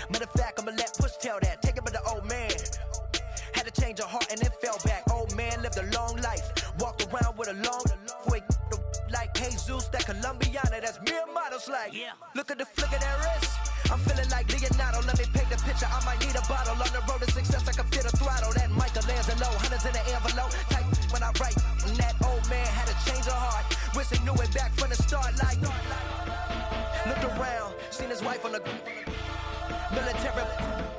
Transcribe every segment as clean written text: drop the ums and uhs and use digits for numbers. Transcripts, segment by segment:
Matter of fact, I'ma let Push tell that. Take it with the old man. Had to change her heart and then fell back. Old man lived a long life. Walked around with a long way. Like Jesus, that Colombiana, that's mere models like. Look at the flick of that wrist. I'm feeling like Leonardo. Let me paint the picture. I might need a bottle. On the road to success, I can feel the throttle. That Michelangelo, hundreds in the envelope. Type when I write. And that old man had to change her heart. Wish he knew it back from the start. Like, looked around, seen his wife on the military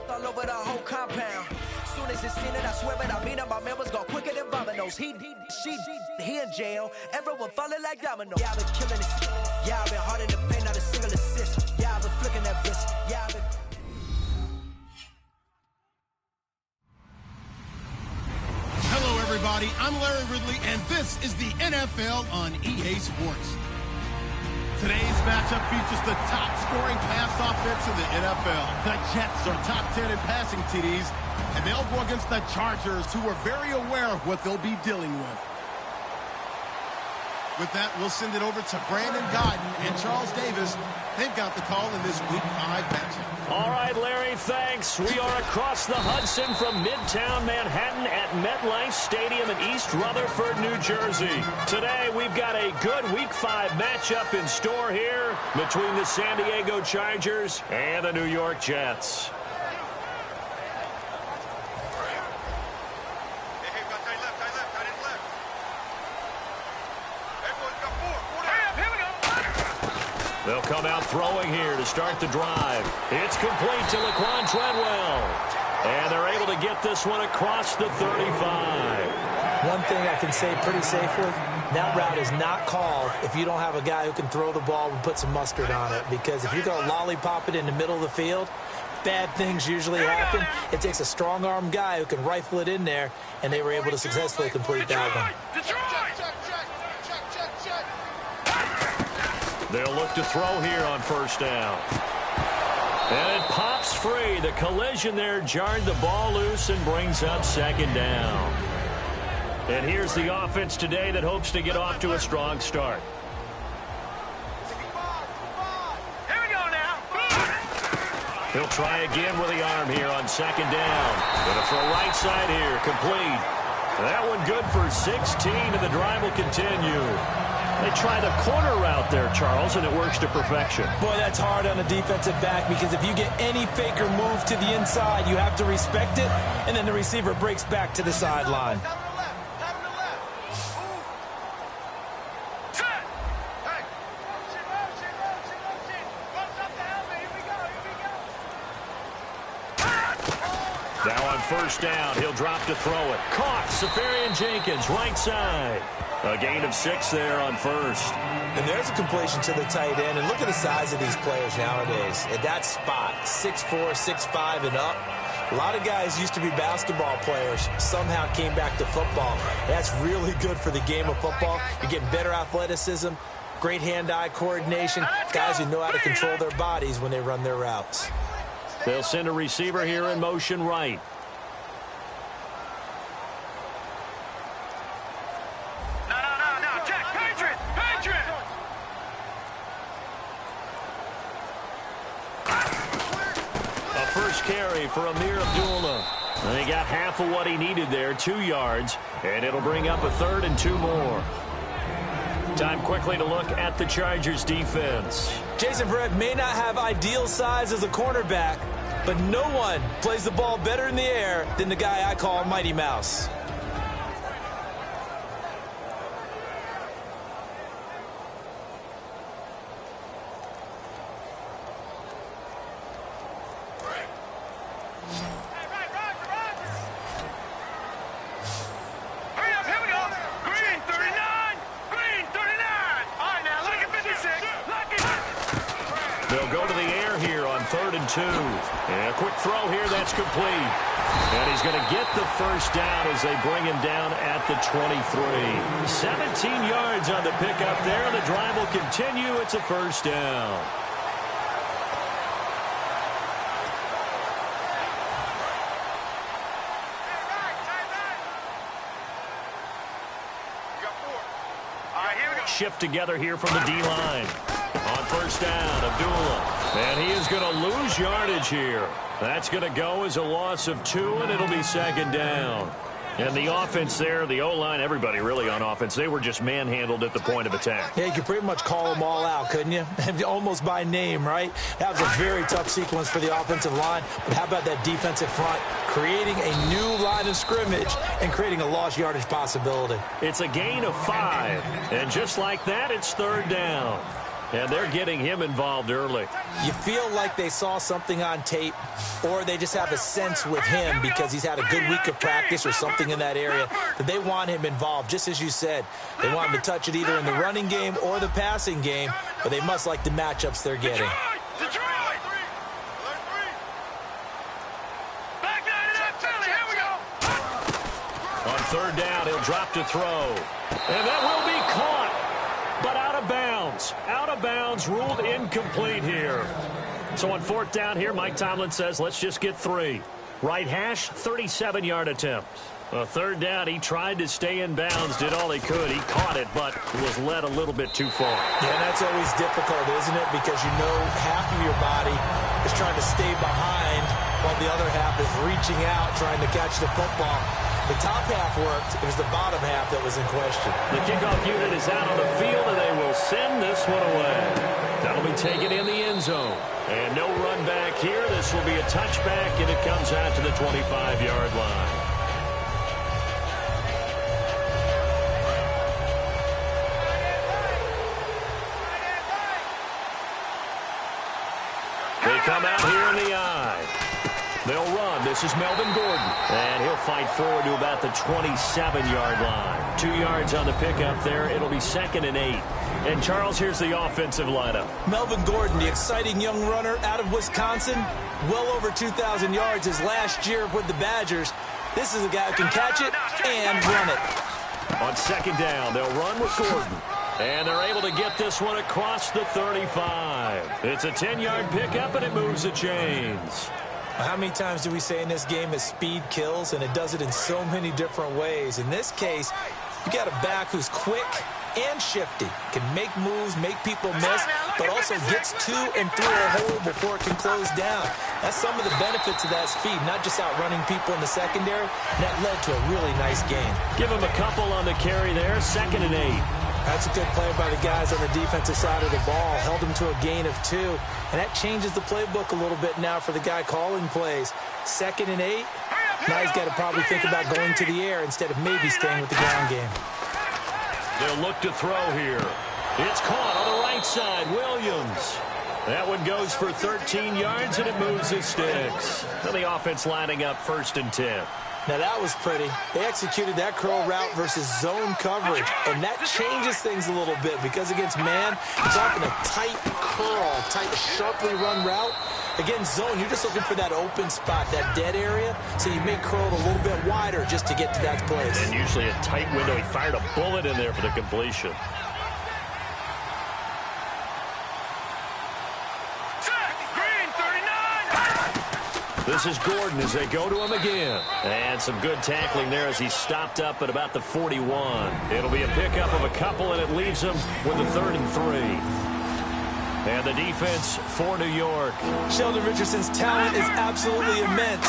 all over the whole compound. Soon as he seen it, I swear it, I mean it, my man was gone quicker than Domino's. He in jail, everyone falling like dominoes. Yeah, I've been killing this. Yeah, I've been hard in the paint, not a single assist. Yeah, I've been flicking that wrist. Yeah, I've been... Hello, everybody. I'm Larry Ridley, and this is the NFL on EA Sports. Today's matchup features the top-scoring pass offense in the NFL. The Jets are top 10 in passing TDs, and they'll go against the Chargers, who are very aware of what they'll be dealing with. With that, we'll send it over to Brandon Godden and Charles Davis. They've got the call in this Week 5 matchup. All right, Larry, thanks. We are across the Hudson from Midtown Manhattan at MetLife Stadium in East Rutherford, New Jersey. Today, we've got a good Week 5 matchup in store here between the San Diego Chargers and the New York Jets. They'll come out throwing here to start the drive. It's complete to Laquan Treadwell. And they're able to get this one across the 35. One thing I can say pretty safely, that route is not called if you don't have a guy who can throw the ball and put some mustard on it. Because if you're going to lollipop it in the middle of the field, bad things usually happen. It takes a strong-arm guy who can rifle it in there, and they were able to successfully complete that one. They'll look to throw here on first down. And it pops free. The collision there jarred the ball loose and brings up second down. And here's the offense today that hopes to get off to a strong start. Here we go now. He'll try again with the arm here on second down. Gonna throw right side here, complete. That one good for 16, and the drive will continue. They try the corner route there, Charles, and it works to perfection. Boy, that's hard on a defensive back, because if you get any faker move to the inside, you have to respect it, and then the receiver breaks back to the sideline. Now on first down, he'll drop to throw it. Caught, Safarian Jenkins, right side. A gain of 6 there on first. And there's a completion to the tight end. And look at the size of these players nowadays. At that spot, 6'4", 6'5", and up. A lot of guys used to be basketball players, somehow came back to football. That's really good for the game of football. You're getting better athleticism, great hand-eye coordination, guys who know how to control their bodies when they run their routes. They'll send a receiver here in motion right. First carry for Amir Abdullah. And he got half of what he needed there, 2 yards, and it'll bring up a 3rd and 2 more. Time quickly to look at the Chargers defense. Jason Verrett may not have ideal size as a cornerback, but no one plays the ball better in the air than the guy I call Mighty Mouse. They'll go to the air here on 3rd and 2. And a quick throw here, that's complete. And he's going to get the first down as they bring him down at the 23. 17 yards on the pickup there. The drive will continue. It's a first down. Shift together here from the D-line. On first down, Abdullah. And he is going to lose yardage here. That's going to go as a loss of 2, and it'll be second down. And the offense there, the O-line, everybody really on offense, they were just manhandled at the point of attack. Yeah, you could pretty much call them all out, couldn't you? Almost by name, right? That was a very tough sequence for the offensive line. But how about that defensive front creating a new line of scrimmage and creating a lost yardage possibility? It's a gain of 5. And just like that, it's third down. And they're getting him involved early. You feel like they saw something on tape, or they just have a sense with him because he's had a good week of practice or something in that area that they want him involved. Just as you said, they want him to touch it either in the running game or the passing game, but they must like the matchups they're getting. On third down, he'll drop to throw. And that will be caught. But out of bounds. Out of bounds, ruled incomplete here. So on fourth down here, Mike Tomlin says, let's just get 3. Right hash, 37-yard attempt. Third down, he tried to stay in bounds, did all he could. He caught it, but was led a little bit too far. Yeah, and that's always difficult, isn't it? Because you know half of your body is trying to stay behind while the other half is reaching out, trying to catch the football. The top half worked. It was the bottom half that was in question. The kickoff unit is out on the field, and they will send this one away. That'll be taken in the end zone. And no run back here. This will be a touchback, and it comes out to the 25-yard line. They come out here in the eye. They'll run. This is Melvin Gordon. And he'll fight forward to about the 27-yard line. 2 yards on the pickup there. It'll be second and 8. And, Charles, here's the offensive lineup. Melvin Gordon, the exciting young runner out of Wisconsin. Well over 2,000 yards his last year with the Badgers. This is a guy who can catch it and run it. On second down, they'll run with Gordon. And they're able to get this one across the 35. It's a 10-yard pickup, and it moves the chains. How many times do we say in this game that speed kills, and it does it in so many different ways? In this case, you got a back who's quick and shifty, can make moves, make people miss, but also gets to and through a hole before it can close down. That's some of the benefits of that speed, not just outrunning people in the secondary. And that led to a really nice game. Give him a couple on the carry there, second and 8. That's a good play by the guys on the defensive side of the ball. Held him to a gain of 2. And that changes the playbook a little bit now for the guy calling plays. Second and 8. Now he's got to probably think about going to the air instead of maybe staying with the ground game. They'll look to throw here. It's caught on the right side. Williams. That one goes for 13 yards, and it moves the sticks. And the offense lining up first and 10. Now, that was pretty. They executed that curl route versus zone coverage, and that changes things a little bit because against man, it's often a tight curl, tight, sharply run route. Against zone, you're just looking for that open spot, that dead area, so you may curl it a little bit wider just to get to that place. And usually a tight window. He fired a bullet in there for the completion. This is Gordon as they go to him again. And some good tackling there as he stopped up at about the 41. It'll be a pickup of a couple, and it leaves him with a 3rd and 3. And the defense for New York. Sheldon Richardson's talent is absolutely immense.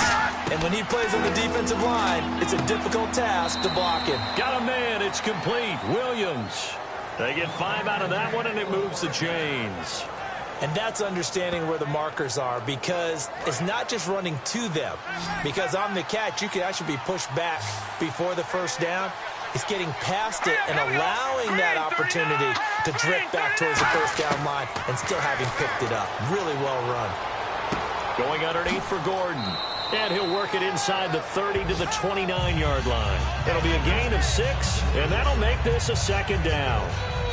And when he plays on the defensive line, it's a difficult task to block him. Got a man. It's complete. Williams. They get 5 out of that one, and it moves the chains. And that's understanding where the markers are, because it's not just running to them. Because on the catch, you can actually be pushed back before the first down. It's getting past it and allowing that opportunity to drift back towards the first down line and still having picked it up. Really well run. Going underneath for Gordon. And he'll work it inside the 30 to the 29-yard line. It'll be a gain of 6, and that'll make this a second down.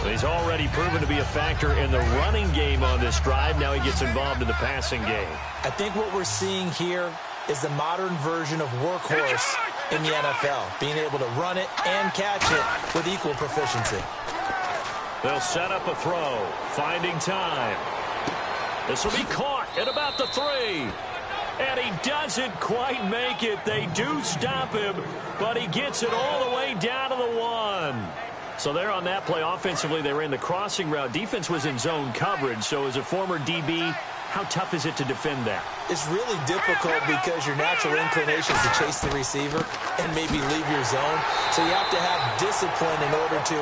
He's already proven to be a factor in the running game on this drive. Now he gets involved in the passing game. I think what we're seeing here is the modern version of workhorse in the NFL, being able to run it and catch it with equal proficiency. They'll set up a throw, finding time. This will be caught at about the 3. And he doesn't quite make it. They do stop him, but he gets it all the way down to the 1. So there on that play, offensively, they ran the crossing route. Defense was in zone coverage, so as a former DB, How tough is it to defend that? It's really difficult because your natural inclination is to chase the receiver and maybe leave your zone. So you have to have discipline in order to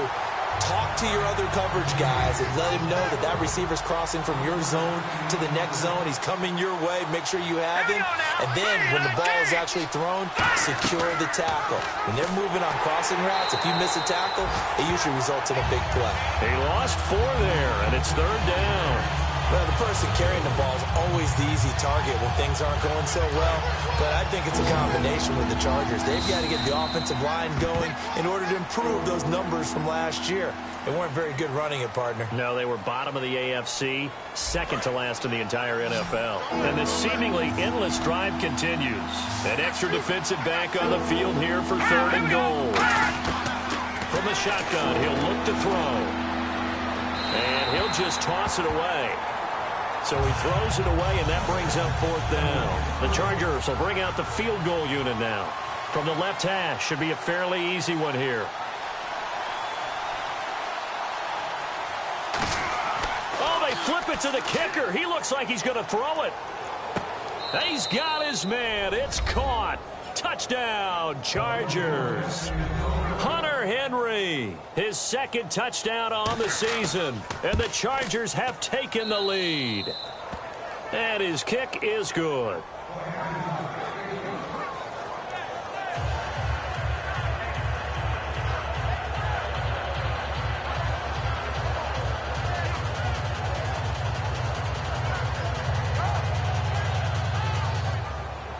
talk to your other coverage guys and let him know that that receiver's crossing from your zone to the next zone. He's coming your way. Make sure you have him. And then when the ball is actually thrown, secure the tackle. When they're moving on crossing routes, if you miss a tackle, it usually results in a big play. He lost 4 there, and it's 3rd down. Well, the person carrying the ball is always the easy target when things aren't going so well. But I think it's a combination with the Chargers. They've got to get the offensive line going in order to improve those numbers from last year. They weren't very good running it, partner. No, they were bottom of the AFC, second to last in the entire NFL. And this seemingly endless drive continues. An extra defensive back on the field here for 3rd and goal. From the shotgun, he'll look to throw. And he'll just toss it away. So he throws it away, and that brings up 4th down. The Chargers will bring out the field goal unit now. From the left hash, should be a fairly easy one here. Oh, they flip it to the kicker. He looks like he's going to throw it. He's got his man. It's caught. Touchdown, Chargers. Hunter Henry, his 2nd touchdown on the season. And the Chargers have taken the lead. And his kick is good.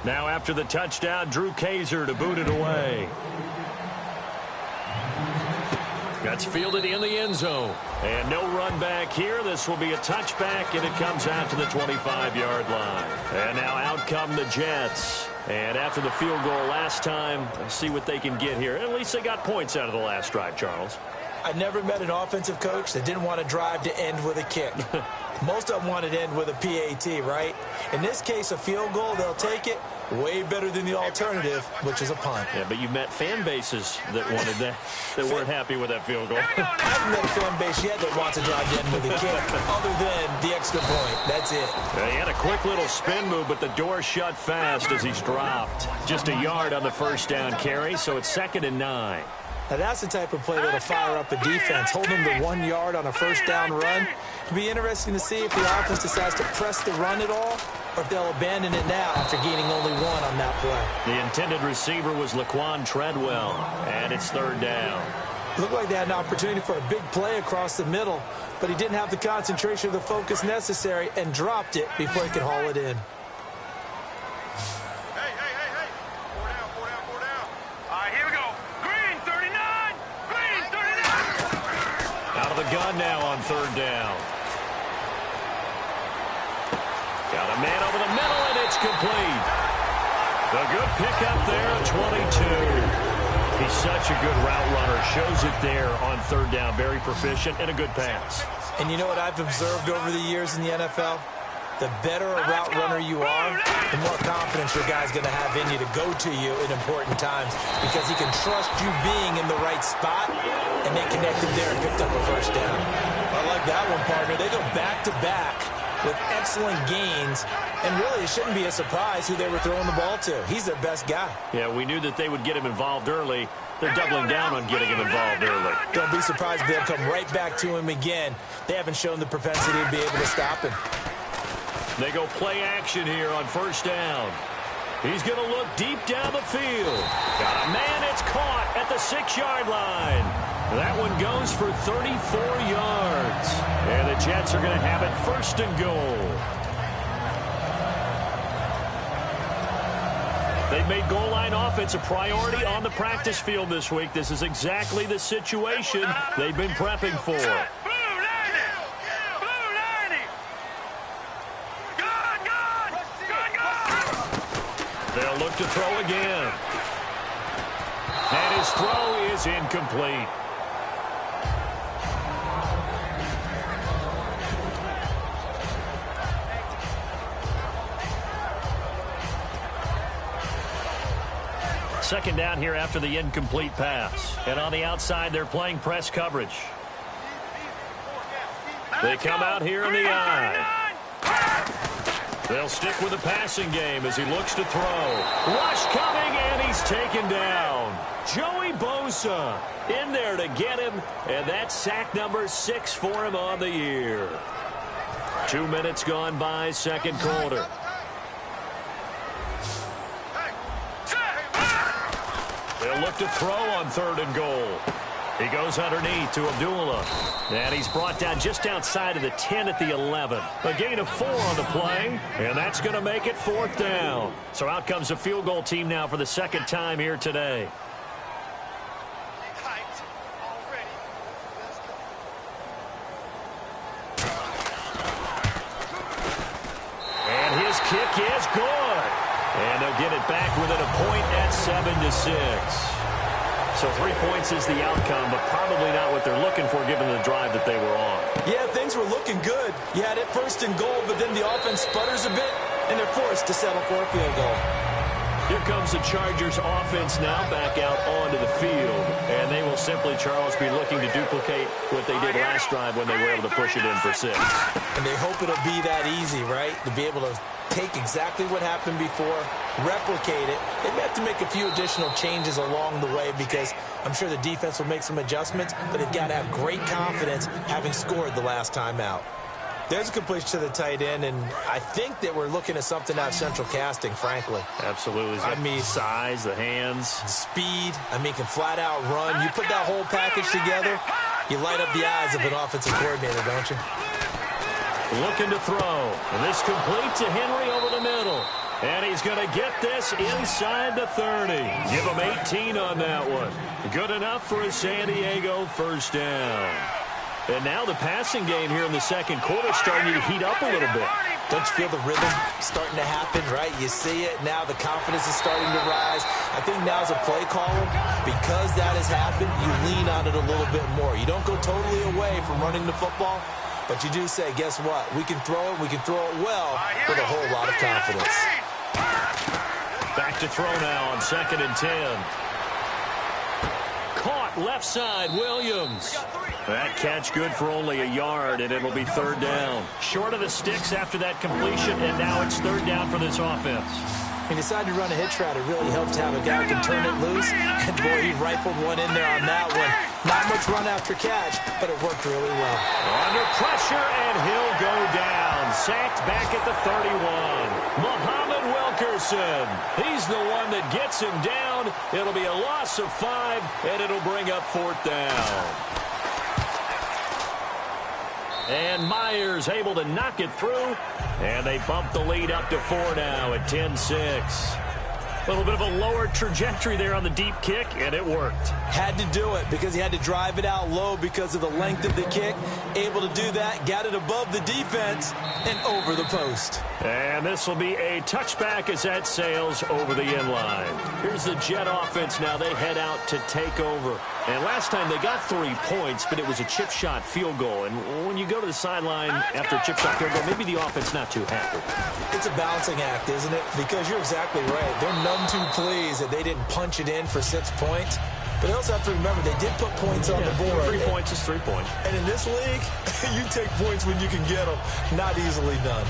Now after the touchdown, Drew Kaiser to boot it away. That's fielded in the end zone. And no run back here. This will be a touchback, and it comes out to the 25-yard line. And now out come the Jets. And after the field goal last time, let's see what they can get here. At least they got points out of the last drive, Charles. I never met an offensive coach that didn't want to drive to end with a kick. Most of them wanted to end with a PAT, right? In this case, a field goal, they'll take it. Way better than the alternative, which is a punt. Yeah, but you met fan bases that wanted that, that weren't happy with that field goal. I haven't met a fan base yet that wants to drive to end with a kick, other than the extra point. That's it. He had a quick little spin move, but the door shut fast as he's dropped. Just a yard on the 1st down carry, so it's 2nd and 9. Now, that's the type of play that'll fire up a defense. Hold them to 1 yard on a 1st down run. It'll be interesting to see if the offense decides to press the run at all, or if they'll abandon it now after gaining only 1 on that play. The intended receiver was Laquan Treadwell, and it's 3rd down. Looked like they had an opportunity for a big play across the middle, but he didn't have the concentration or the focus necessary and dropped it before he could haul it in. Gun now on 3rd down. Got a man over the middle, and it's complete. The good pickup there at 22. He's such a good route runner. Shows it there on 3rd down. Very proficient and a good pass. And you know what I've observed over the years in the NFL? The better a route runner you are, the more confidence your guy's going to have in you to go to you in important times, because he can trust you being in the right spot, and they connected there and picked up a 1st down. I like that one, partner. They go back-to-back with excellent gains, and really it shouldn't be a surprise who they were throwing the ball to. He's their best guy. Yeah, we knew that they would get him involved early. They're doubling down on getting him involved early. Don't be surprised if they'll come right back to him again. They haven't shown the propensity to be able to stop him. They go play action here on 1st down. He's going to look deep down the field. Got a man, it's caught at the 6-yard line. That one goes for 34 yards. And the Jets are going to have it 1st and goal. They've made goal line offense a priority on the practice field this week. This is exactly the situation they've been prepping for. They'll look to throw again. And his throw is incomplete. Second down here after the incomplete pass. And on the outside, they're playing press coverage. They come out here in the eye. They'll stick with the passing game as he looks to throw. Rush coming, and he's taken down. Joey Bosa in there to get him, and that's sack number 6 for him on the year. 2 minutes gone by, second quarter. They'll look to throw on 3rd and goal. He goes underneath to Abdullah. And he's brought down just outside of the 10 at the 11. A gain of 4 on the play, and that's going to make it 4th down. So out comes the field goal team now for the second time here today. And his kick is good. And they'll get it back within a point at 7-6. So 3 points is the outcome, but probably not what they're looking for given the drive that they were on. Yeah, things were looking good. You had it 1st and goal, but then the offense sputters a bit, and they're forced to settle for a field goal. Here comes the Chargers offense now back out onto the field. And they will simply, Charles, be looking to duplicate what they did last drive when they were able to push it in for 6. And they hope it'll be that easy, right? To be able to take exactly what happened before, replicate it. They may have to make a few additional changes along the way because I'm sure the defense will make some adjustments, but they've got to have great confidence having scored the last time out. There's a completion to the tight end, and I think that we're looking at something out of central casting, frankly. Absolutely. I mean, size, the hands. Speed. I mean, can flat out run. You put that whole package together, you light up the eyes of an offensive coordinator, don't you? Looking to throw. And this complete to Henry over the middle. And he's going to get this inside the 30. Give him 18 on that one. Good enough for a San Diego 1st down. And now the passing game here in the second quarter starting to heat up a little bit. Don't you feel the rhythm starting to happen, right? You see it. Now the confidence is starting to rise. I think now as a play caller, because that has happened, you lean on it a little bit more. You don't go totally away from running the football, but you do say, guess what? We can throw it. We can throw it well with a whole lot of confidence. Back to throw now on 2nd and 10. Caught left side, Williams. That catch good for only a yard, and it'll be 3rd down. Short of the sticks after that completion, and now it's 3rd down for this offense. He decided to run a hitch route. It really helped to have a guy who can turn it loose. And, boy, he rifled one in there on that one. Not much run after catch, but it worked really well. Under pressure, and he'll go down. Sacked back at the 31. Muhammad Wilkerson. He's the one that gets him down. It'll be a loss of 5, and it'll bring up 4th down. And Myers able to knock it through. And they bump the lead up to 4 now at 10-6. A little bit of a lower trajectory there on the deep kick, and it worked. Had to do it because he had to drive it out low because of the length of the kick. Able to do that, got it above the defense and over the post. And this will be a touchback as that sails over the end line. Here's the Jet offense now. They head out to take over. And last time they got 3 points, but it was a chip shot field goal. And when you go to the sideline after a chip shot field goal, maybe the offense not too happy. It's a balancing act, isn't it? Because you're exactly right. They're none too pleased that they didn't punch it in for 6 points. But they also have to remember they did put points on the board. 3 points is 3 points. And in this league, you take points when you can get them. Not easily done.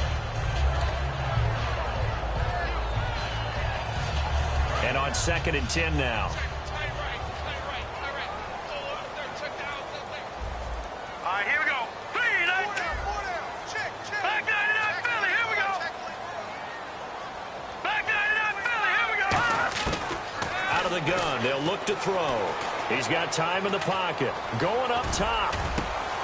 And on 2nd and 10 now. All right, here we go. 3, back 99 Philly, here we go. Back 99 Philly, here we go. Out of the gun, they'll look to throw. He's got time in the pocket. Going up top.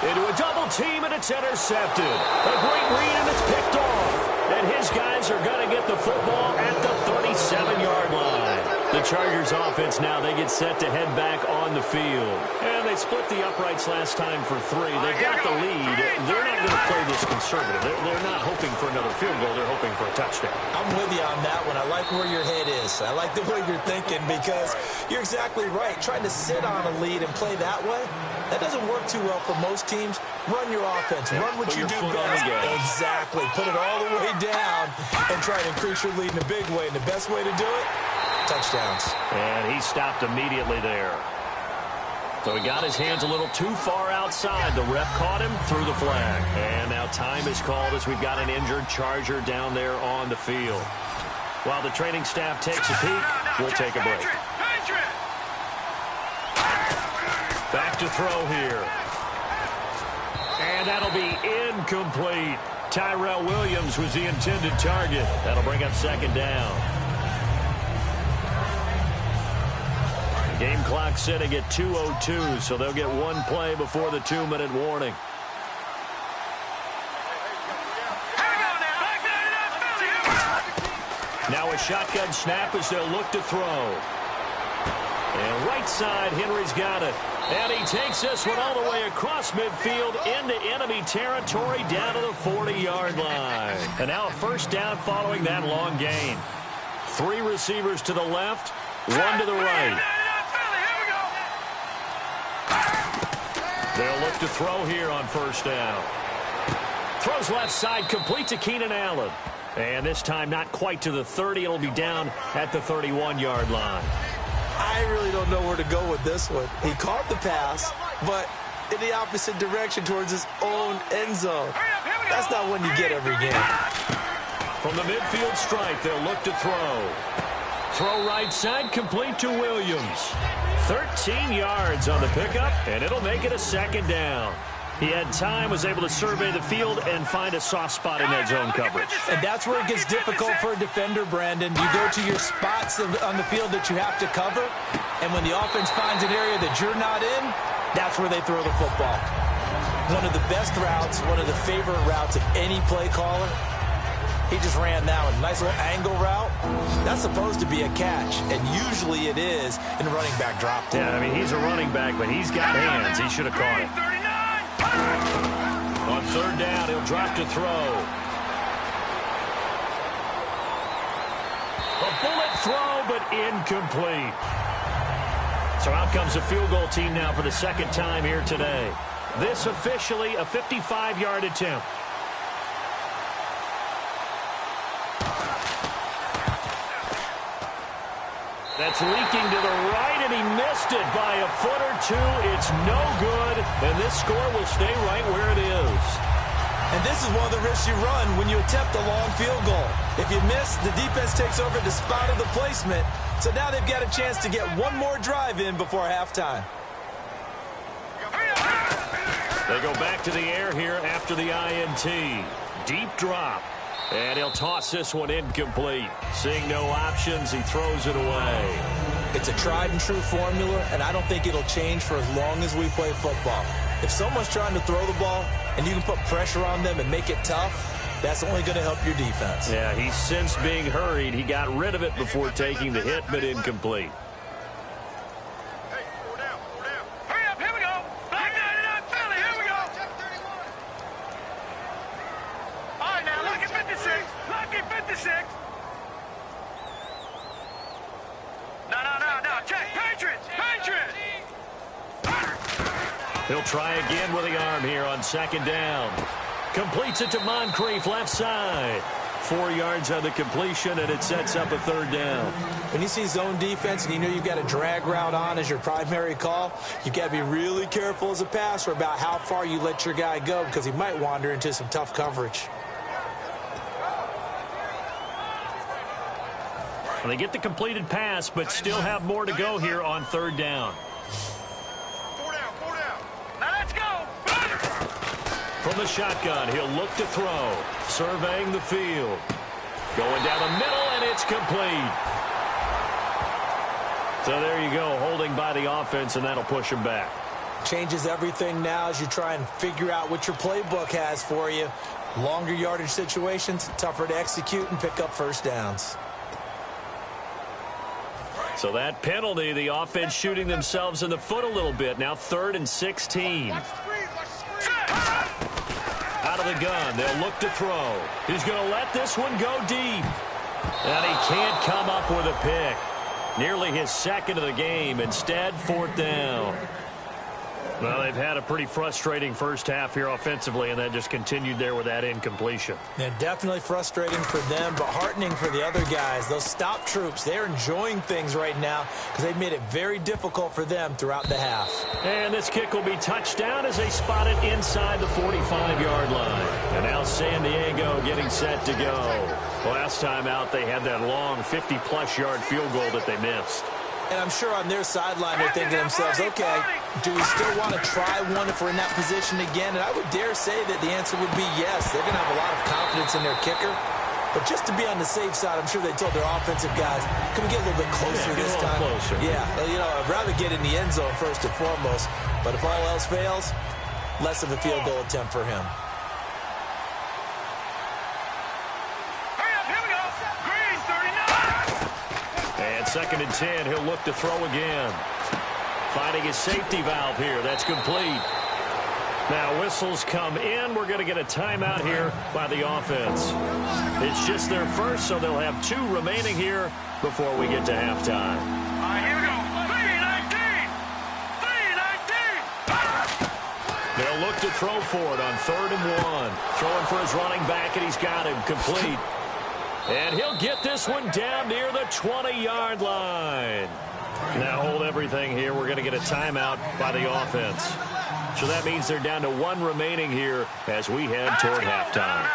Into a double team, and it's intercepted. A great read, and it's picked off. And his guys are going to get the football at the 37-yard line. The Chargers offense now, they get set to head back on the field. And they split the uprights last time for 3. They've got the lead. They're not going to play this conservative. They're not hoping for another field goal. They're hoping for a touchdown. I'm with you on that one. I like where your head is. I like the way you're thinking because you're exactly right. Trying to sit on a lead and play that way, that doesn't work too well for most teams. Run your offense. Run what you do best. Exactly. Put it all the way down and try to increase your lead in a big way. And the best way to do it, touchdowns. And he stopped immediately there. So he got his hands a little too far outside. The ref caught him, threw the flag. And now time is called as we've got an injured Charger down there on the field. While the training staff takes a peek, we'll take a break. Back to throw here. And that'll be incomplete. Tyrell Williams was the intended target. That'll bring up second down. Game clock sitting at 2:02, so they'll get one play before the 2-minute warning. Now a shotgun snap as they'll look to throw. And right side, Henry's got it. And he takes this one all the way across midfield into enemy territory down to the 40-yard line. And now a first down following that long gain. 3 receivers to the left, 1 to the right. They'll look to throw here on first down. Throws left side, complete to Keenan Allen. And this time not quite to the 30. It'll be down at the 31-yard line. I really don't know where to go with this one. He caught the pass, but in the opposite direction towards his own end zone. That's not one you get every game. From the midfield stripe, they'll look to throw. Throw right side, complete to Williams. 13 yards on the pickup, and it'll make it a second down. He had time, was able to survey the field and find a soft spot in that zone coverage. And that's where it gets difficult for a defender, Brandon. You go to your spots on the field that you have to cover, and when the offense finds an area that you're not in, that's where they throw the football. One of the best routes, one of the favorite routes of any play caller. He just ran that one. Nice little angle route. That's supposed to be a catch, and usually it is in a running back drop. Yeah, I mean, he's a running back, but he's got hands. He should have caught it. On third down, he'll drop to throw. A bullet throw, but incomplete. So out comes the field goal team now for the second time here today. This officially a 55-yard attempt. That's leaking to the right, and he missed it by a foot or two. It's no good, and this score will stay right where it is. And this is one of the risks you run when you attempt a long field goal. If you miss, the defense takes over the spot of the placement. So now they've got a chance to get one more drive in before halftime. They go back to the air here after the INT. Deep drop. And he'll toss this one incomplete. Seeing no options, he throws it away. It's a tried and true formula, and I don't think it'll change for as long as we play football. If someone's trying to throw the ball and you can put pressure on them and make it tough, that's only going to help your defense. Yeah, he's since being hurried. He got rid of it before taking the hit, but incomplete. He'll try again with the arm here on second down. Completes it to Moncrief left side. 4 yards on the completion, and it sets up a third down. When you see zone defense and you know you've got a drag route on as your primary call, you've got to be really careful as a passer about how far you let your guy go because he might wander into some tough coverage. Well, they get the completed pass, but still have more to go here on third down. From the shotgun, he'll look to throw. Surveying the field. Going down the middle, and it's complete. So there you go, holding by the offense, and that'll push him back. Changes everything now as you try and figure out what your playbook has for you. Longer yardage situations, tougher to execute and pick up first downs. So that penalty, the offense shooting themselves in the foot a little bit. Now 3rd and 16. Out of the gun, they'll look to throw. He's going to let this one go deep. And he can't come up with a pick. Nearly his second of the game. Instead, 4th down. Well, they've had a pretty frustrating first half here offensively, and then just continued there with that incompletion. Yeah, definitely frustrating for them, but heartening for the other guys. Those stop troops, they're enjoying things right now because they've made it very difficult for them throughout the half. And this kick will be touched down as they spot it inside the 45-yard line. And now San Diego getting set to go. Last time out, they had that long 50-plus yard field goal that they missed. And I'm sure on their sideline they're thinking to themselves, okay, do we still want to try one if we're in that position again? And I would dare say that the answer would be yes. They're going to have a lot of confidence in their kicker. But just to be on the safe side, I'm sure they told their offensive guys, can we get a little bit closer this time? Closer. Yeah, you know, I'd rather get in the end zone first and foremost. But if all else fails, less of a field goal attempt for him. And 2nd and 10, he'll look to throw again. Finding his safety valve here. That's complete. Now whistles come in. We're going to get a timeout here by the offense. It's just their first, so they'll have 2 remaining here before we get to halftime. Here we go. 3-19. They'll look to throw for it on 3rd and 1. Throwing for his running back, and he's got him complete. And he'll get this one down near the 20-yard line. Now hold everything here. We're going to get a timeout by the offense. So that means they're down to 1 remaining here as we head toward halftime.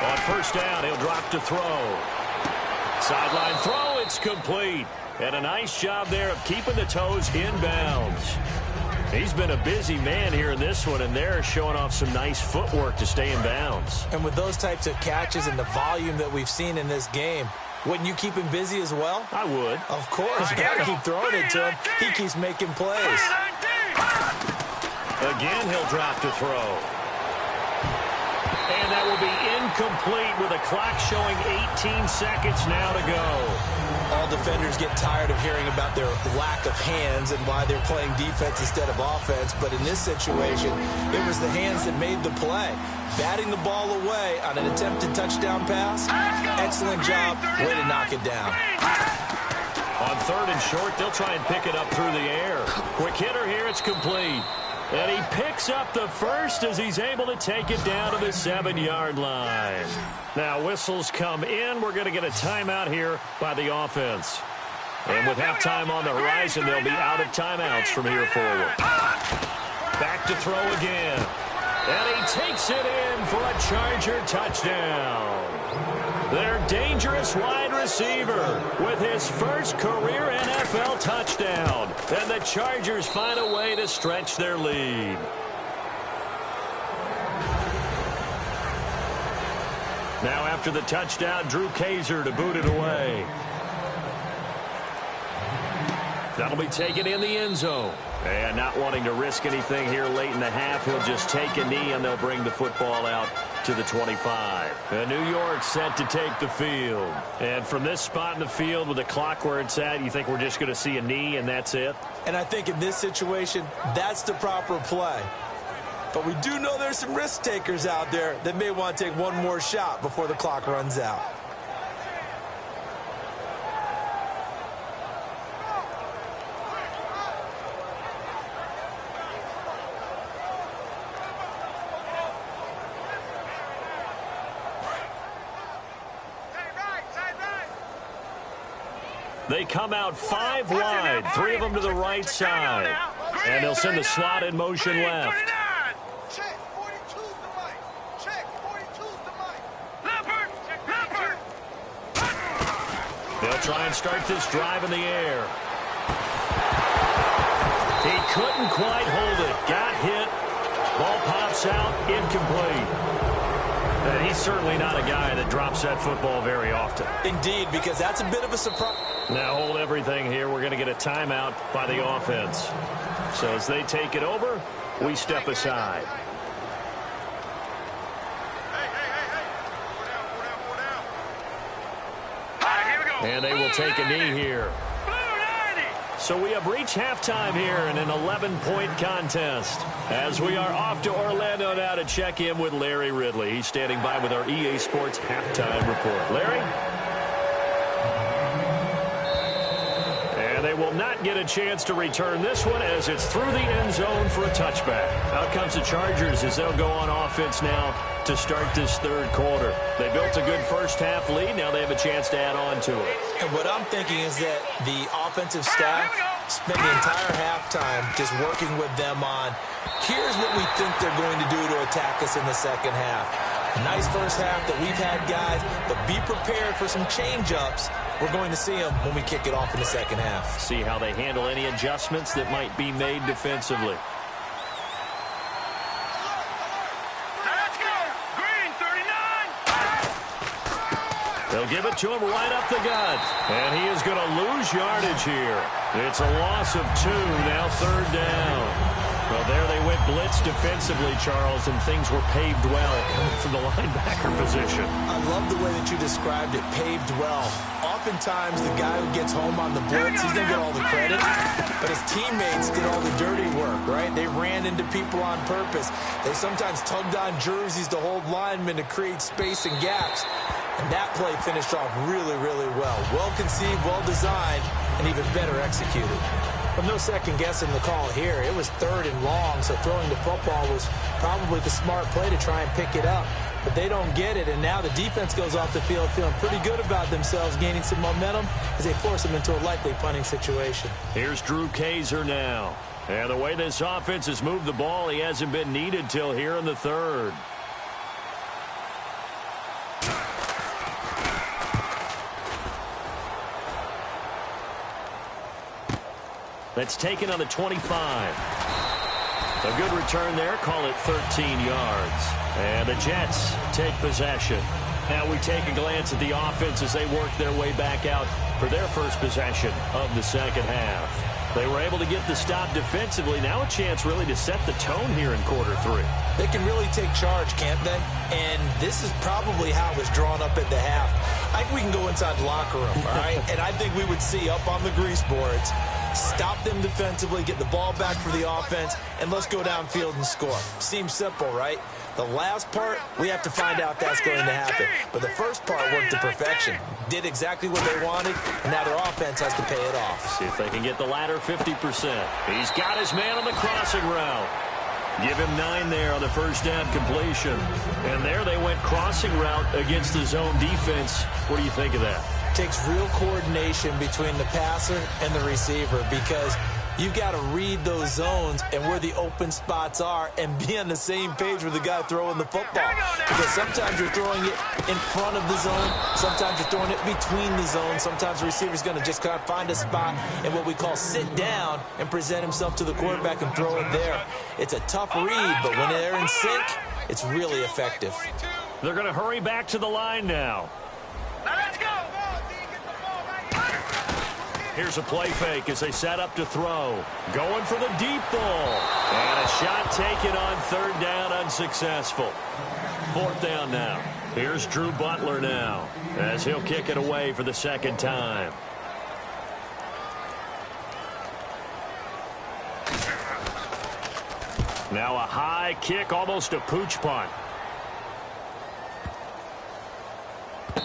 On 1st down, he'll drop to throw. Sideline throw, it's complete. And a nice job there of keeping the toes in bounds. He's been a busy man here in this one, and they're showing off some nice footwork to stay in bounds. And with those types of catches and the volume that we've seen in this game, wouldn't you keep him busy as well? I would. Of course. You got to keep throwing it to him. He keeps making plays. Again, he'll drop to throw. And that will be incomplete with a clock showing 18 seconds now to go. All defenders get tired of hearing about their lack of hands and why they're playing defense instead of offense. But in this situation, it was the hands that made the play. Batting the ball away on an attempted touchdown pass. Excellent job. Way to knock it down. On 3rd and short, they'll try and pick it up through the air. Quick hitter here, it's complete. And he picks up the first as he's able to take it down to the 7-yard line. Now whistles come in. We're going to get a timeout here by the offense. And with halftime on the horizon, they'll be out of timeouts from here forward. Back to throw again. And he takes it in for a Charger touchdown. Their dangerous wide receiver with his first career NFL touchdown. And the Chargers find a way to stretch their lead. Now after the touchdown, Drew Kaiser to boot it away. That'll be taken in the end zone. And not wanting to risk anything here late in the half, he'll just take a knee and they'll bring the football out to the 25. And New York set to take the field. And from this spot in the field with the clock where it's at, you think we're just going to see a knee and that's it? And I think in this situation, that's the proper play. But we do know there's some risk takers out there that may want to take one more shot before the clock runs out. They come out 5 wide, 3 of them to the right side. And they'll send the slot in motion left. Check, 42's the mic. Check, 42's the mic. Leopard. They'll try and start this drive in the air. He couldn't quite hold it. Got hit. Ball pops out, incomplete. And he's certainly not a guy that drops that football very often. Indeed, because that's a bit of a surprise. Now hold everything here. We're going to get a timeout by the offense. So as they take it over, we step aside. Here we go. And they will take a knee here. So we have reached halftime here in an 11-point contest. As we are off to Orlando now to check in with Larry Ridley. He's standing by with our EA Sports halftime report. Larry? And they will will not get a chance to return this one as it's through the end zone for a touchback. Out comes the Chargers as they'll go on offense now to start this third quarter. They built a good first-half lead. Now they have a chance to add on to it. And what I'm thinking is that the offensive staff spent the entire halftime just working with them on, here's what we think they're going to do to attack us in the second half. Nice first half that we've had, guys, but be prepared for some change-ups. We're going to see them when we kick it off in the second half. See how they handle any adjustments that might be made defensively. Let's go. Green, 39. They'll give it to him right up the gut. And he is going to lose yardage here. It's a loss of 2, now third down. Well, there they went blitz defensively, Charles, and things were paved well from the linebacker position. I love the way that you described it, paved well. Oftentimes, the guy who gets home on the blitz, he's going to get all the credit, but his teammates did all the dirty work, right? They ran into people on purpose. They sometimes tugged on jerseys to hold linemen to create space and gaps, and that play finished off really, really well. Well-conceived, well-designed, and even better executed. But no second guessing the call here. It was 3rd and long, so throwing the football was probably the smart play to try and pick it up. But they don't get it, and now the defense goes off the field feeling pretty good about themselves, gaining some momentum as they force them into a likely punting situation. Here's Drew Kaiser now. And the way this offense has moved the ball, he hasn't been needed till here in the third. That's taken on the 25. A good return there. Call it 13 yards. And the Jets take possession. Now we take a glance at the offense as they work their way back out for their first possession of the second half. They were able to get the stop defensively. Now a chance really to set the tone here in quarter 3. They can really take charge, can't they? And this is probably how it was drawn up at the half. I think we can go inside the locker room, all right? And I think we would see up on the grease boards, stop them defensively, get the ball back for the offense, and let's go downfield and score. Seems simple, right? The last part, we have to find out that's going to happen. But the first part worked to perfection. Did exactly what they wanted, and now their offense has to pay it off. See if they can get the latter 50%. He's got his man on the crossing route. Give him 9 there on the first down completion. And there they went crossing route against the zone defense. What do you think of that? Takes real coordination between the passer and the receiver because you've got to read those zones and where the open spots are and be on the same page with the guy throwing the football. Because sometimes you're throwing it in front of the zone. Sometimes you're throwing it between the zones. Sometimes the receiver's going to just kind of find a spot and what we call sit down and present himself to the quarterback and throw it there. It's a tough read, but when they're in sync, it's really effective. They're going to hurry back to the line now. Let's go. Here's a play fake as they set up to throw. Going for the deep ball. And a shot taken on third down, unsuccessful. Fourth down now. Here's Drew Butler now as he'll kick it away for the second time. Now a high kick, almost a pooch punt.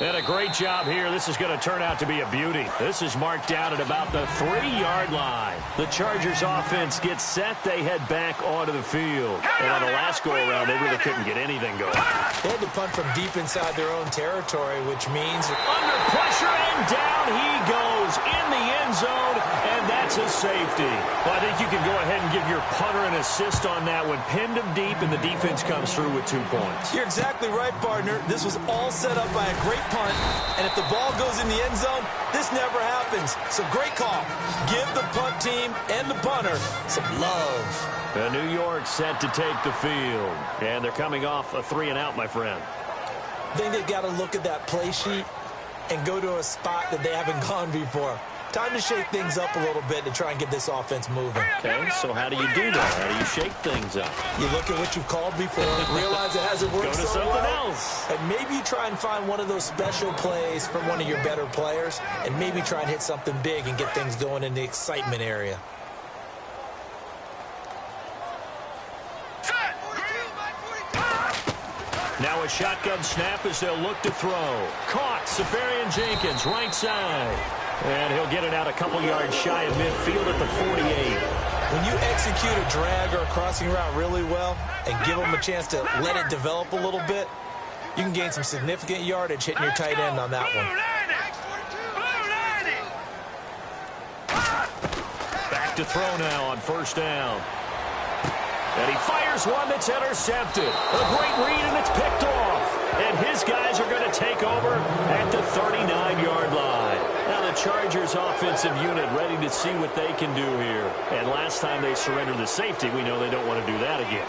And a great job here. This is going to turn out to be a beauty. This is marked down at about the 3-yard line. The Chargers offense gets set. They head back onto the field. And on the last go-around, they really couldn't get anything going. They had to punt from deep inside their own territory, which means under pressure, and down he goes in the end zone, and that's a safety. Well, I think you can go ahead and give your punter an assist on that one. Pinned him deep, and the defense comes through with 2 points. You're exactly right, partner. This was all set up by a great punt, and if the ball goes in the end zone, this never happens. So great call. Give the punt team and the punter some love. New York set to take the field, and they're coming off a 3-and-out, my friend. I think they've got to look at that play sheet and go to a spot that they haven't gone before. Time to shake things up a little bit to try and get this offense moving. Okay, so how do you do that? How do you shake things up? You look at what you've called before, realize it hasn't worked Go to so something well, else. and maybe you try and find one of those special plays from one of your better players, and maybe try and hit something big and get things going in the excitement area. Now a shotgun snap as they'll look to throw. Caught, Safarian Jenkins, right side. And he'll get it out a couple yards shy of midfield at the 48. When you execute a drag or a crossing route really well and give them a chance to let it develop a little bit, you can gain some significant yardage hitting your tight end on that one. Back to throw now on first down. And he fires one that's intercepted. A great read, and it's picked off. And his guys are going to take over at the 39-yard line. Now the Chargers offensive unit ready to see what they can do here. And last time they surrendered the safety, we know they don't want to do that again.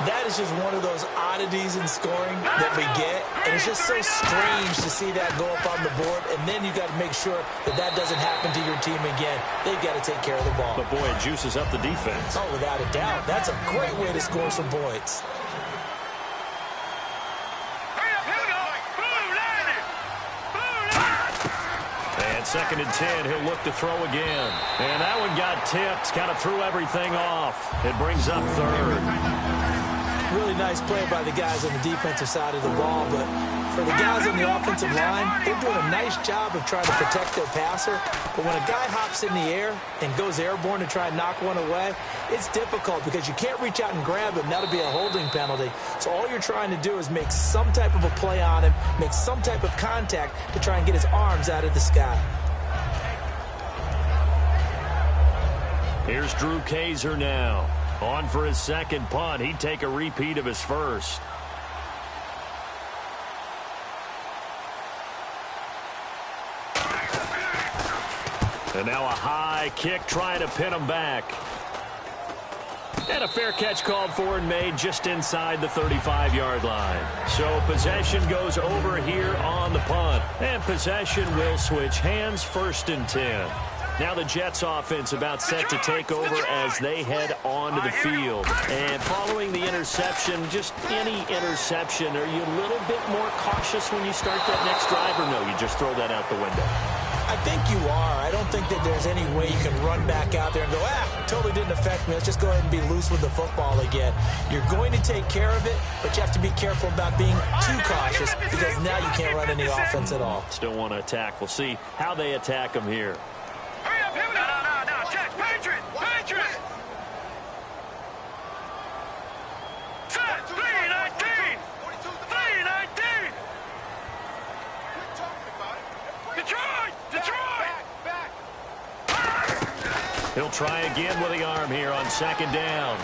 That is just one of those oddities in scoring that we get. And it's just so strange to see that go up on the board. And then you got to make sure that that doesn't happen to your team again. They've got to take care of the ball. But, boy, it juices up the defense. Oh, without a doubt. That's a great way to score some points. And 2nd and 10, he'll look to throw again. And that one got tipped, kind of threw everything off. It brings up 3rd. Really nice play by the guys on the defensive side of the ball, but for the guys on the offensive line, they're doing a nice job of trying to protect their passer. But when a guy hops in the air and goes airborne to try and knock one away, it's difficult because you can't reach out and grab him. That'll be a holding penalty. So all you're trying to do is make some type of a play on him, make some type of contact to try and get his arms out of the sky. Here's Drew Kaiser now. On for his 2nd punt. He'd take a repeat of his first. And now a high kick trying to pin him back. And a fair catch called for and made just inside the 35-yard line. So possession goes over here on the punt. And possession will switch hands, 1st and 10. Now the Jets offense about set to take over as they head onto the field. And following the interception, just any interception, are you a little bit more cautious when you start that next drive, or no, you just throw that out the window? I think you are. I don't think that there's any way you can run back out there and go, totally didn't affect me. Let's just go ahead and be loose with the football again. You're going to take care of it, but you have to be careful about being too cautious because now you can't run any offense at all. Still want to attack. We'll see how they attack them here. Hurry up, no. Check, Patriot. Set, 319. 319. Detroit. He'll try again with the arm here on 2nd down.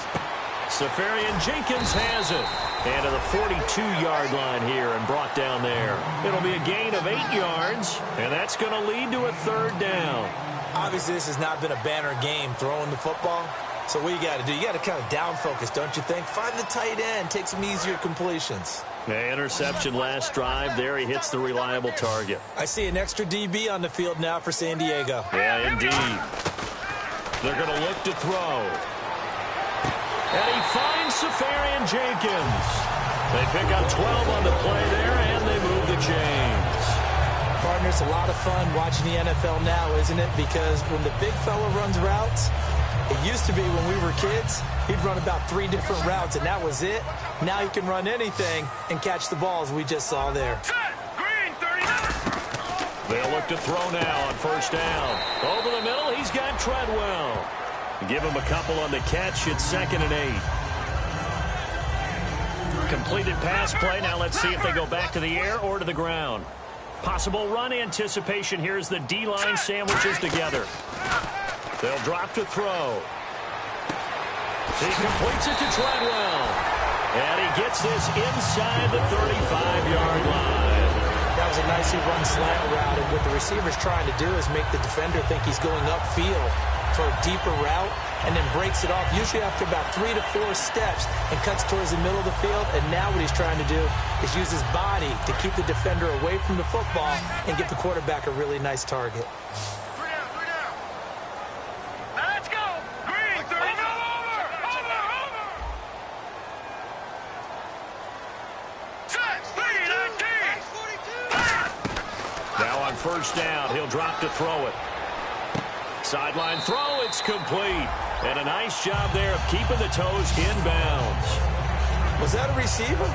Safarian Jenkins has it. And to the 42-yard line here and brought down there. It'll be a gain of 8 yards, and that's going to lead to a 3rd down. Obviously, this has not been a banner game throwing the football. So what you got to do, you got to kind of down focus, don't you think? Find the tight end, take some easier completions. The interception last drive there. He hits the reliable target. I see an extra DB on the field now for San Diego. Yeah, indeed. They're going to look to throw. And he finds Safarian Jenkins. They pick up 12 on the play there, and they move the chains. Partner, it's a lot of fun watching the NFL now, isn't it? Because when the big fella runs routes, it used to be when we were kids, he'd run about 3 different routes, and that was it. Now he can run anything and catch the balls we just saw there. They'll look to throw now on first down. Over the middle, he's got Treadwell. Give him a couple on the catch. It's 2nd and 8. Completed pass play. Now let's see if they go back to the air or to the ground. Possible run anticipation here as the D-line sandwiches together. They'll drop to throw. He completes it to Treadwell. And he gets this inside the 35-yard line. That was a nicely run slant route, and what the receiver's trying to do is make the defender think he's going upfield for a deeper route, and then breaks it off, usually after about 3 to 4 steps, and cuts towards the middle of the field. And now what he's trying to do is use his body to keep the defender away from the football and give the quarterback a really nice target. First down, he'll drop to throw it. Sideline throw, it's complete. And a nice job there of keeping the toes inbounds. Was that a receiver?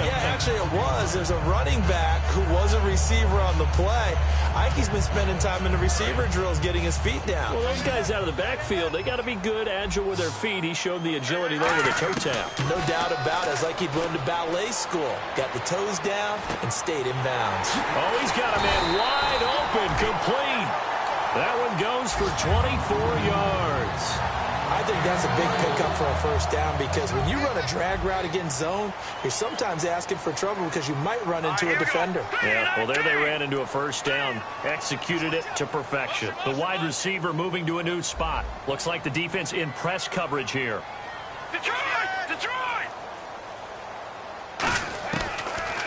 Yeah, actually it was. There's a running back who was a receiver. receiver on the play. Ike's been spending time in the receiver drills getting his feet down. Well, those guys out of the backfield, they got to be good, agile with their feet. He showed the agility there with a toe tap. No doubt about it. It's like he'd gone to ballet school. Got the toes down and stayed in bounds. Oh, he's got a man wide open, complete. That one goes for 24 yards. I think that's a big pickup for a first down because when you run a drag route against zone, you're sometimes asking for trouble because you might run into a defender. Yeah, well, there they ran into a first down. Executed it to perfection. The wide receiver moving to a new spot. Looks like the defense in press coverage here. Detroit! Detroit!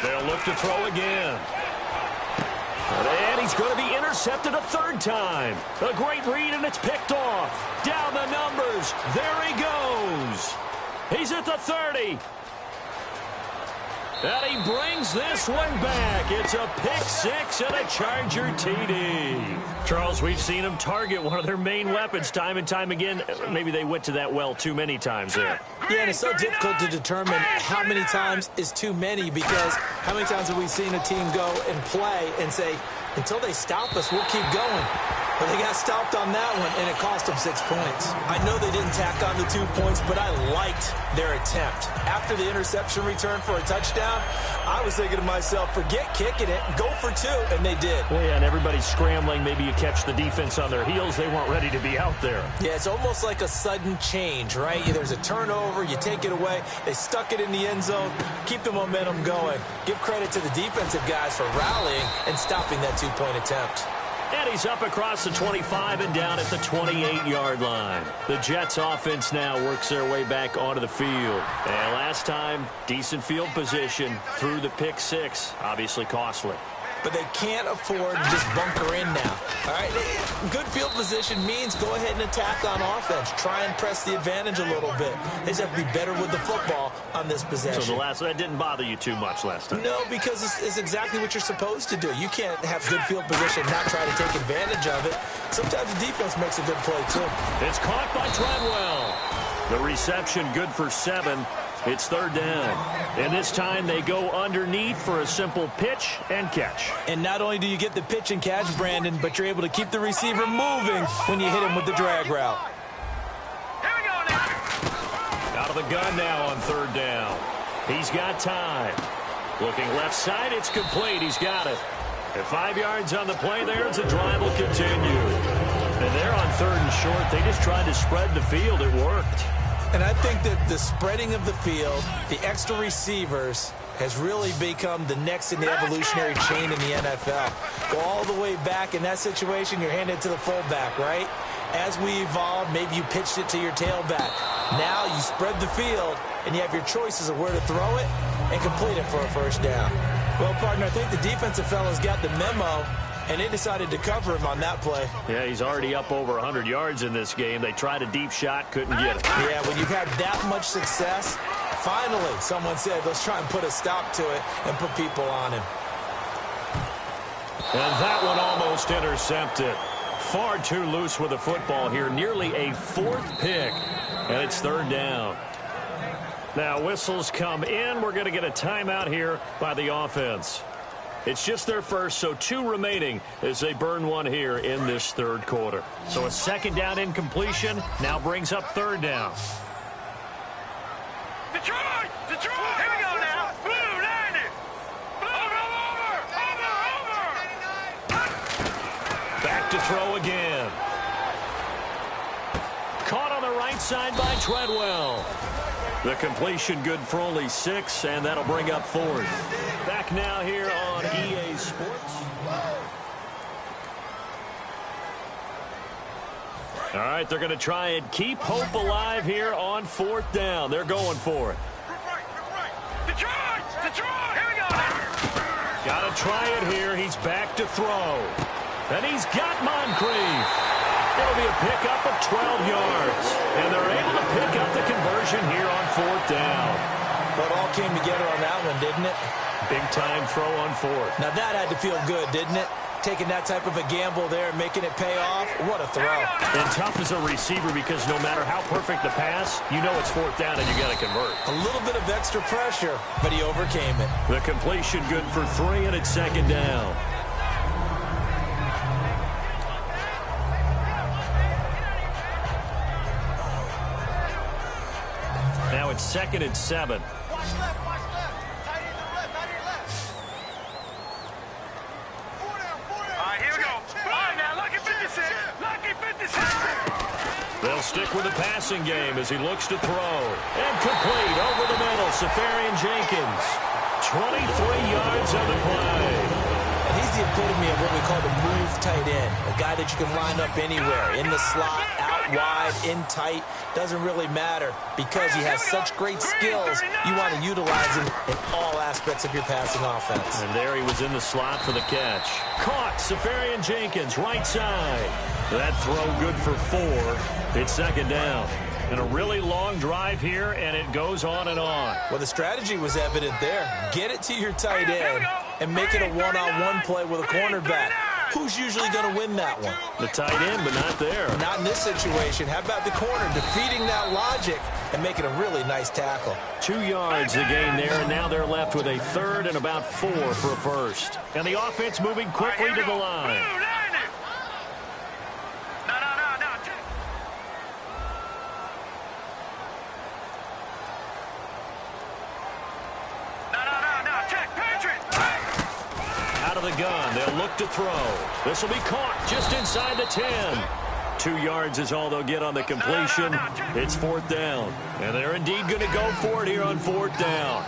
They'll look to throw again. And he's going to be intercepted a third time. A great read, and it's picked off. Down the numbers. There he goes. He's at the 30. And he brings this one back. It's a pick six and a Charger TD. Charles, we've seen him target one of their main weapons time and time again. Maybe they went to that well too many times there. Yeah, and it's so difficult to determine how many times is too many because how many times have we seen a team go and play and say, until they stop us, we'll keep going. But they got stopped on that one, and it cost them 6 points. I know they didn't tack on the 2 points, but I liked their attempt. After the interception return for a touchdown, I was thinking to myself, forget kicking it, go for 2, and they did. Well, yeah, and everybody's scrambling. Maybe you catch the defense on their heels. They weren't ready to be out there. Yeah, it's almost like a sudden change, right? There's a turnover, you take it away, they stuck it in the end zone, keep the momentum going. Give credit to the defensive guys for rallying and stopping that 2-point attempt. And he's up across the 25 and down at the 28-yard line. The Jets offense now works their way back onto the field. And last time, decent field position through the pick six. Obviously costly. But they can't afford to just bunker in now. All right, good field position means go ahead and attack on offense. Try and press the advantage a little bit. They just have to be better with the football on this possession. So that didn't bother you too much last time? No, because it's exactly what you're supposed to do. You can't have good field position and not try to take advantage of it. Sometimes the defense makes a good play, too. It's caught by Treadwell. The reception good for 7. It's third down. And this time they go underneath for a simple pitch and catch. And not only do you get the pitch and catch, Brandon, but you're able to keep the receiver moving when you hit him with the drag route. Here we go now. Out of the gun now on third down. He's got time. Looking left side, it's complete. He's got it. At 5 yards on the play there, the drive will continue. And they're on third and short. They just tried to spread the field. It worked. And I think that the spreading of the field, the extra receivers, has really become the next in the evolutionary chain in the NFL. Go all the way back in that situation, you're handed to the fullback, right? As we evolve, maybe you pitched it to your tailback. Now you spread the field, and you have your choices of where to throw it and complete it for a first down. Well, partner, I think the defensive fellas got the memo, and they decided to cover him on that play. Yeah, he's already up over 100 yards in this game. They tried a deep shot, couldn't get it. Yeah, when you've had that much success, finally someone said, let's try and put a stop to it and put people on him. And that one almost intercepted. Far too loose with the football here. Nearly a 4th pick. And it's third down. Now whistles come in. We're going to get a timeout here by the offense. It's just their first, so 2 remaining as they burn one here in this third quarter. So a second down incompletion now brings up third down. Detroit! Detroit! Here we go now. Blue 90. Over. Back to throw again. Caught on the right side by Treadwell. The completion good for only 6, and that'll bring up 4th. Back now here on EA Sports. All right, they're going to try and keep hope alive here on 4th down. They're going for it. Detroit! Detroit! Here we go now. Got to try it here. He's back to throw. And he's got Moncrief. It'll be a pickup of 12 yards. And they're able to pick up the conversion here on 4th down. Well, it all came together on that one, didn't it? Big time throw on 4th. Now that had to feel good, didn't it? taking that type of a gamble there and making it pay off. What a throw. And tough as a receiver because no matter how perfect the pass, you know it's 4th down and you got to convert. A little bit of extra pressure, but he overcame it. The completion good for 3, and it's 2nd down. Now it's 2nd and 7. Watch left, watch left. Tight end to the left, tight end left. 4 down, 4 down. All right, here we go. All right, now, lucky 56. Lucky 56. They'll stick with the passing game as he looks to throw. And complete over the middle. Safarian Jenkins. 23 yards on the play. And he's the epitome of what we call the move tight end. A guy that you can line up anywhere. In the slot, out wide, in tight. Doesn't really matter because he has such great skills. You want to utilize him in all aspects of your passing offense. And there he was in the slot for the catch. Caught. Safarian Jenkins, right side. That throw good for 4. It's 2nd down. And a really long drive here, and it goes on and on. Well, the strategy was evident there. Get it to your tight end and make it a one-on-one play with a cornerback. Who's usually going to win that one? The tight end, but not there. Not in this situation. How about the corner defeating that logic and making a really nice tackle? 2 yards the gain there, and now they're left with a 3rd and about 4 for a first. And the offense moving quickly to the line. Out of the gun, they'll look to throw. This will be caught just inside the 10. 2 yards is all they'll get on the completion. It's 4th down. And they're indeed going to go for it here on 4th down.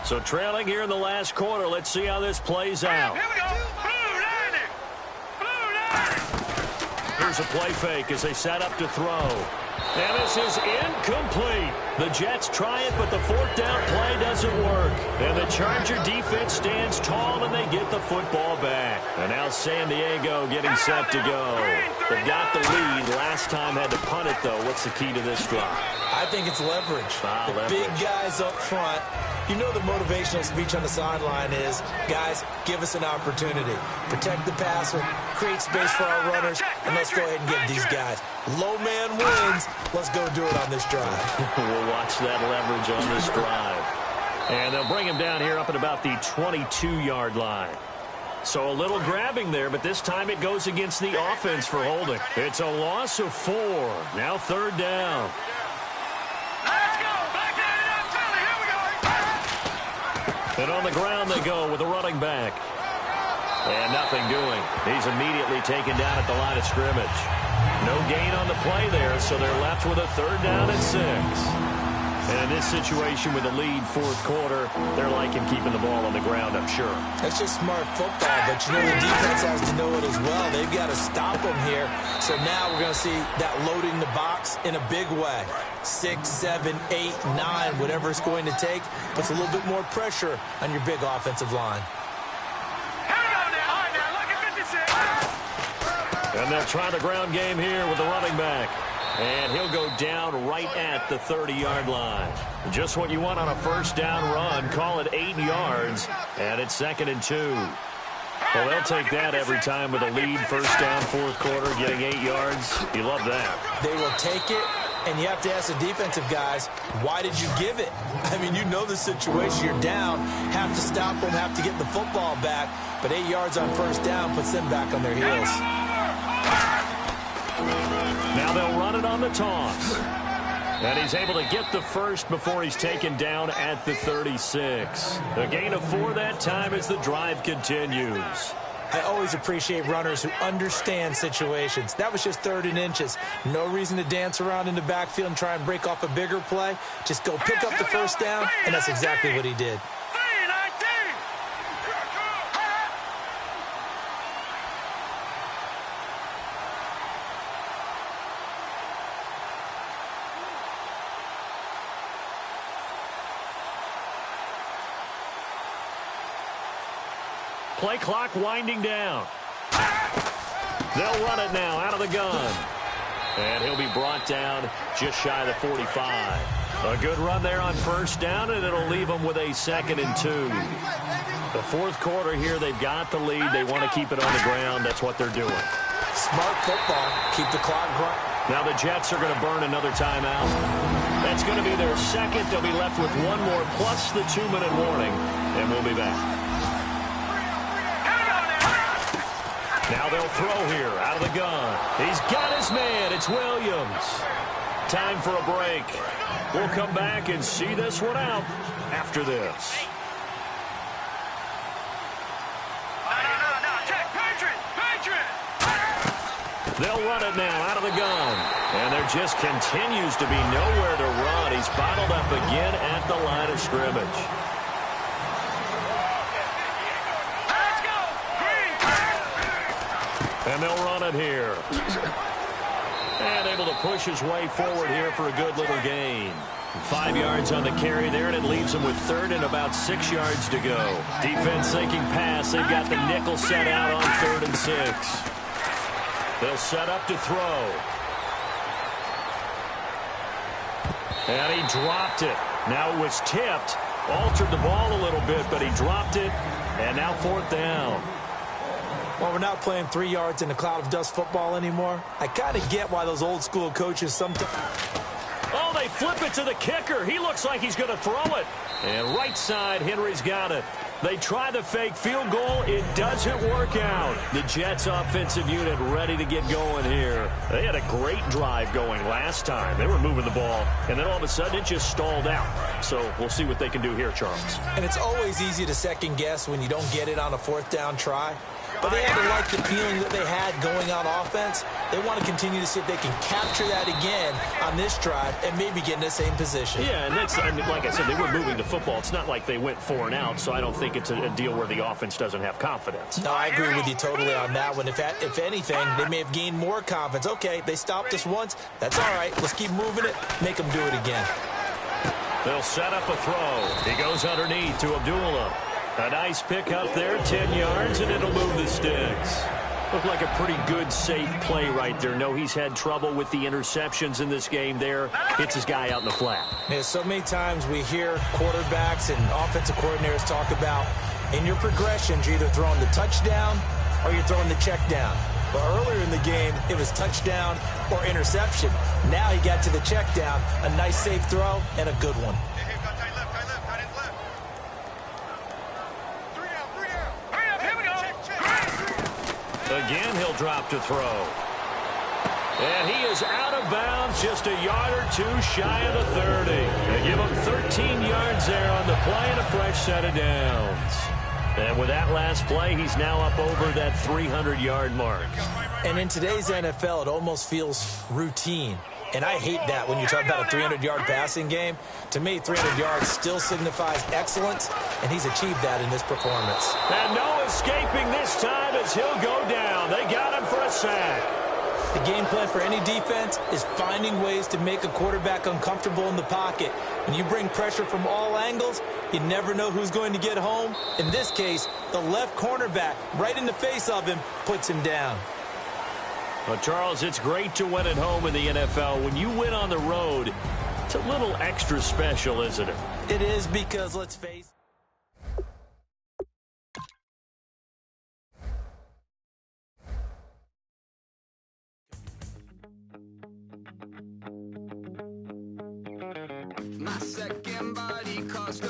So trailing here in the last quarter, let's see how this plays out. Here we go. Blue line. Here's a play fake as they set up to throw. And this is incomplete. The Jets try it, but the 4th down play doesn't work. And the Charger defense stands tall, and they get the football back. And now San Diego getting set to go. They've got the lead. Last time had to punt it, though. What's the key to this drive? I think it's leverage. Leverage. Big guys up front. You know the motivational speech on the sideline is, guys, give us an opportunity. Protect the passer, create space for our runners, and let's go ahead and get these guys. Low man wins. Let's go do it on this drive. We'll watch that leverage on this drive. And they'll bring him down here up at about the 22-yard line. So a little grabbing there, but this time it goes against the offense for holding. It's a loss of 4. Now 3rd down. Let's go. Back in it up, Philly. Here we go. And on the ground they go with the running back. And nothing doing. He's immediately taken down at the line of scrimmage. No gain on the play there, so they're left with a 3rd down and 6. And in this situation with the lead 4th quarter, they're liking keeping the ball on the ground, I'm sure. That's just smart football, but you know the defense has to know it as well. They've got to stop them here. So now we're going to see that loading the box in a big way. 6, 7, 8, 9, whatever it's going to take, puts a little bit more pressure on your big offensive line. Here we go now. All right, now, look at 56. And they'll try the ground game here with the running back. And he'll go down right at the 30-yard line. Just what you want on a 1st down run. Call it 8 yards. And it's 2nd and 2. Well, they'll take that every time with a lead. 1st down, 4th quarter, getting 8 yards. You love that. They will take it, and you have to ask the defensive guys, why did you give it? I mean, you know the situation. You're down. Have to stop them, have to get the football back. But 8 yards on 1st down puts them back on their heels. Now they'll run it on the toss. And he's able to get the 1st before he's taken down at the 36. A gain of 4 that time as the drive continues. I always appreciate runners who understand situations. That was just 3rd and inches. No reason to dance around in the backfield and try and break off a bigger play. Just go pick up the 1st down, and that's exactly what he did. Play clock winding down. They'll run it now out of the gun. And he'll be brought down just shy of the 45. A good run there on 1st down, and it'll leave him with a 2nd and 2. The fourth quarter here, they've got the lead. They want to keep it on the ground. That's what they're doing. Smart football. Keep the clock going. Now the Jets are going to burn another timeout. That's going to be their second. They'll be left with one more plus the 2-minute warning, and we'll be back. Now they'll throw here out of the gun. He's got his man. It's Williams. Time for a break. We'll come back and see this one out after this. They'll run it now out of the gun. And there just continues to be nowhere to run. He's bottled up again at the line of scrimmage. And they'll run it here. And able to push his way forward here for a good little gain. 5 yards on the carry there, and it leaves them with third and about 6 yards to go. Defense thinking pass. They've got the nickel set out on 3rd and 6. They'll set up to throw. And he dropped it. Now it was tipped. Altered the ball a little bit, but he dropped it. And now 4th down. Well, we're not playing 3 yards in a cloud of dust football anymore. I kind of get why those old school coaches sometimes... Oh, they flip it to the kicker. He looks like he's going to throw it. And right side, Henry's got it. They try the fake field goal. It doesn't work out. The Jets offensive unit ready to get going here. They had a great drive going last time. They were moving the ball, and then all of a sudden it just stalled out. So we'll see what they can do here, Charles. And it's always easy to second guess when you don't get it on a 4th down try. But they had to like the feeling that they had going on offense. They want to continue to see if they can capture that again on this drive and maybe get in the same position. Yeah, and that's, I mean, like I said, they were moving the football. It's not like they went 4 and out, so I don't think it's a deal where the offense doesn't have confidence. No, I agree with you totally on that one. If anything, they may have gained more confidence. Okay, they stopped us once. That's all right. Let's keep moving it. Make them do it again. They'll set up a throw. He goes underneath to Abdullah. A nice pick up there, 10 yards, and it'll move the sticks. Looked like a pretty good, safe play right there. No, he's had trouble with the interceptions in this game there. Hits his guy out in the flat. Yeah, so many times we hear quarterbacks and offensive coordinators talk about in your progressions, you're either throwing the touchdown or you're throwing the check down. But earlier in the game, it was touchdown or interception. Now he got to the check down, a nice safe throw, and a good one. Again, he'll drop to throw. And he is out of bounds, just a yard or two shy of the 30. They give him 13 yards there on the play and a fresh set of downs. And with that last play, he's now up over that 300-yard mark. And in today's NFL, it almost feels routine. And I hate that when you talk about a 300-yard passing game. To me, 300 yards still signifies excellence, and he's achieved that in this performance. And no escaping this time as he'll go down. They got him for a sack. The game plan for any defense is finding ways to make a quarterback uncomfortable in the pocket. When you bring pressure from all angles, you never know who's going to get home. In this case, the left cornerback, right in the face of him, puts him down. Well, Charles, it's great to win at home in the NFL. When you win on the road, it's a little extra special, isn't it? It is because, let's face my second body cost